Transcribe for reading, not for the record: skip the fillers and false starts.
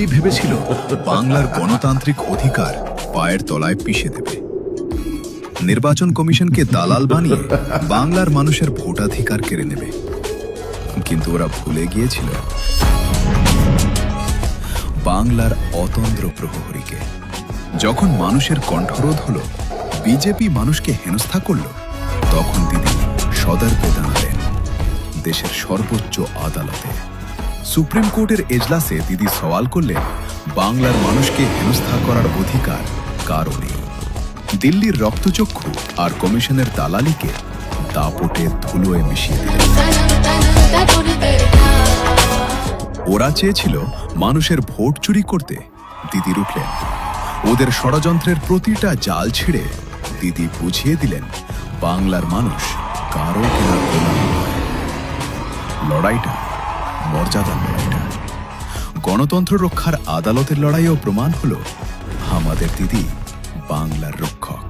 দিল্লি ভেবেছিল বাংলার গণতান্ত্রিক অধিকার পায়ের তলায় পিষে দেবে। নির্বাচন কমিশনকে দালাল বানিয়ে বাংলার মানুষের ভোটাধিকার কেড়ে নেবে। কিন্তু ওরা ভুলে গিয়েছিল বাংলার অতন্দ্র প্রহরীকে। যখন মানুষের কণ্ঠরোধ হলো, বিজেপি মানুষকে হেনস্থা করল, তখন দিদি সদর্পে দাঁড়ালেন দেশের সর্বোচ্চ আদালতে। সুপ্রিম কোর্টের এজলাসে দিদি সওয়াল করলেন, বাংলার মানুষকে হেনস্থা করার অধিকার কারও নেই। দিল্লির রক্তচক্ষু আর কমিশনের দালালিকে দাপটে ধুলোয় মিশিয়ে দিলেন। ওরা চেয়েছিল মানুষের ভোট চুরি করতে, দিদি রুখলেন। ওদের ষড়যন্ত্রের প্রতিটা জাল ছিঁড়ে দিদি বুঝিয়ে দিলেন, বাংলার মানুষ কারো কেনার গোলাম নয়। লড়াইটা মর্যাদার লড়াইটা, গণতন্ত্র রক্ষার আদালতের লড়াইও প্রমাণ হলো আমাদের দিদি বাংলার রক্ষক।